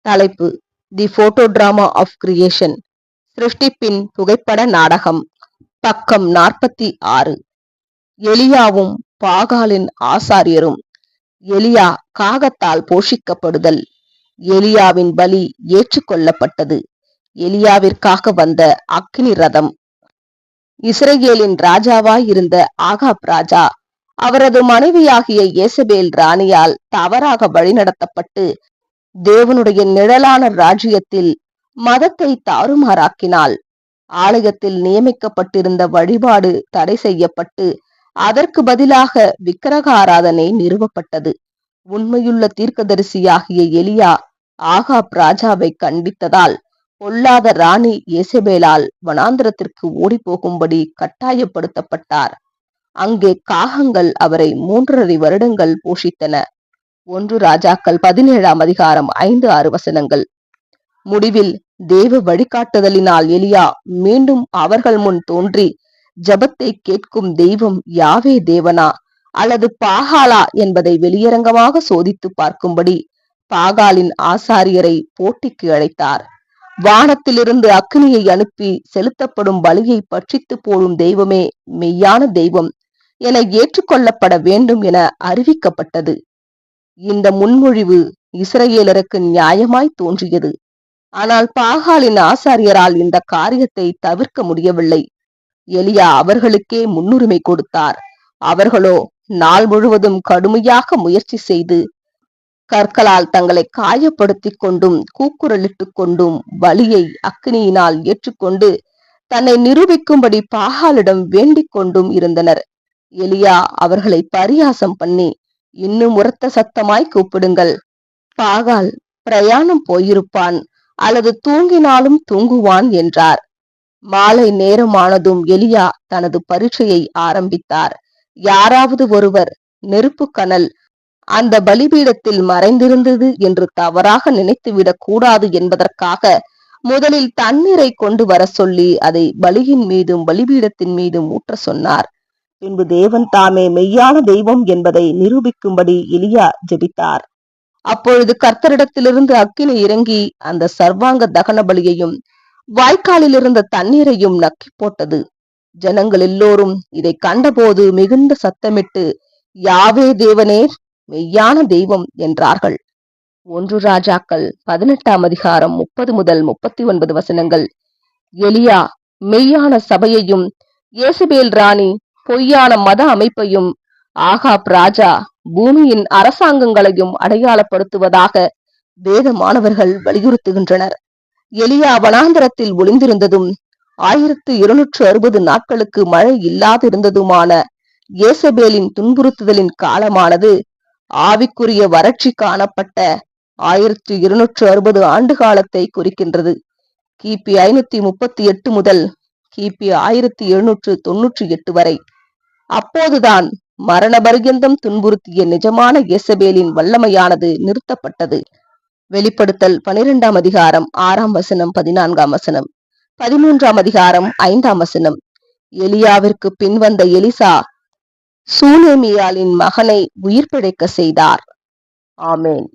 தலைப்பு: the photo drama of creation. சிருஷ்டிப்பின் புகைப்பட நாடகம். பக்கம் 46. எலியாவும் பாகாலின் ஆசாரியரும். எலியா காகத்தால் போஷிக்கப்படுதல். எலியாவின் பலி ஏற்றுக்கொள்ளப்பட்டது. எலியாவிற்காக வந்த அக்னி ரதம். இஸ்ரேலின் ராஜாவாய் இருந்த ஆகாப் ராஜா அவரது மனைவியாகிய ஏசபேல் ராணியால் தவறாக வழிநடத்தப்பட்டு தேவனுடைய நிழலான ராஜ்யத்தில் மதத்தை தாறுமாறாக்கினாள். ஆலயத்தில் நியமிக்கப்பட்டிருந்த வழிபாடு தடை செய்யப்பட்டு அதற்கு பதிலாக விக்கிரக ஆராதனை நிறுவப்பட்டது. உண்மையுள்ள தீர்க்கதரிசியாகிய எலியா ஆகாப் ராஜாவை கண்டித்ததால் பொல்லாத ராணி ஏசபேலால் வனாந்திரத்திற்கு ஓடி போகும்படி கட்டாயப்படுத்தப்பட்டார். அங்கே காகங்கள் அவரை 3.5 வருடங்கள் போஷித்தன. 1 ராஜாக்கள் 17ஆம் அதிகாரம் 5-6 வசனங்கள். முடிவில் தேவ வழிகாட்டுதலினால் எலியா மீண்டும் அவர்கள் முன் தோன்றி ஜபத்தை கேட்கும் தெய்வம் யாவே தேவனா அல்லது பாகாலா என்பதை வெளியரங்கமாக சோதித்து பார்க்கும்படி பாகாலின் ஆசாரியரை போட்டிக்கு அழைத்தார். வானத்திலிருந்து அக்னியை அனுப்பி செலுத்தப்படும் பலியை பட்சித்து போடும் தெய்வமே மெய்யான தெய்வம் என ஏற்றுக்கொள்ளப்பட வேண்டும் என அறிவிக்கப்பட்டது. இந்த முன்மொழிவு இஸ்ரவேலருக்கு நியாயமாய் தோன்றியது. ஆனால் பாகாலின் ஆசாரியரால் இந்த காரியத்தை தவிர்க்க முடியவில்லை. எலியா அவர்களுக்கே முன்னுரிமை கொடுத்தார். அவர்களோ நாள் முழுவதும் கடுமையாக முயற்சி செய்து கற்களால் தங்களை காயப்படுத்தி கொண்டும் கூக்குரலிட்டு கொண்டும் பலியை அக்னியினால் ஏற்றுக்கொண்டு தன்னை நிரூபிக்கும்படி பாகாலிடம் வேண்டிக் கொண்டும் இருந்தனர். எலியா அவர்களை பரியாசம் பண்ணி, இன்னும் உரத்த சத்தமாய் கூப்பிடுங்கள், பாகால் பிரயாணம் போயிருப்பான் அல்லது தூங்கினாலும் தூங்குவான் என்றார். மாலை நேரமானதும் எலியா தனது பரீட்சையை ஆரம்பித்தார். யாராவது ஒருவர் நெருப்பு கனல் அந்த பலிபீடத்தில் மறைந்திருந்தது என்று தவறாக நினைத்துவிடக் கூடாது என்பதற்காக முதலில் தண்ணீரை கொண்டு வர சொல்லி அதை பலியின் மீதும் பலிபீடத்தின் மீதும் ஊற்ற சொன்னார். பின்பு தேவன் தாமே மெய்யான தெய்வம் என்பதை நிரூபிக்கும்படி எலியா ஜெபித்தார். அப்பொழுது கர்த்தரிடத்திலிருந்து அக்கினி இறங்கி அந்த சர்வாங்க தகன பலியையும் வாய்க்காலில் இருந்த தண்ணீரையும் நக்கி போட்டது. ஜனங்கள் எல்லோரும் இதை கண்டபோது மிகுந்த சத்தமிட்டு, யாவே தேவனே மெய்யான தெய்வம் என்றார்கள். 1 ராஜாக்கள் 18ஆம் அதிகாரம் 30 முதல் 39 வசனங்கள். எலியா மெய்யான சபையையும் ஏசபேல் ராணி பொய்யான மத அமைப்பையும் ஆகாப் ராஜா பூமியின் அரசாங்கங்களையும் அடையாளப்படுத்துவதாக வேத மாணவர்கள் வலியுறுத்துகின்றனர். எலியா வனாந்தரத்தில் ஒளிந்திருந்ததும் 1260 நாட்களுக்கு மழை இல்லாதிருந்ததுமான ஏசபேலின் துன்புறுத்துதலின் காலமானது ஆவிக்குரிய வறட்சி காணப்பட்ட 1260 ஆண்டு காலத்தை குறிக்கின்றது. கிபி 538 முதல் கிபி 1798 வரை. அப்போதுதான் மரண பர்யந்தம் துன்புறுத்திய நிஜமான ஏசபேலின் வல்லமையானது நிறுத்தப்பட்டது. வெளிப்படுத்தல் 12ஆம் அதிகாரம் 6ஆம் வசனம் 14ஆம் வசனம், 13ஆம் அதிகாரம் 5ஆம் வசனம். எலியாவிற்கு பின்வந்த எலிசா சூனேமியாலின் மகனை உயிர் பிழைக்க செய்தார். ஆமேன்.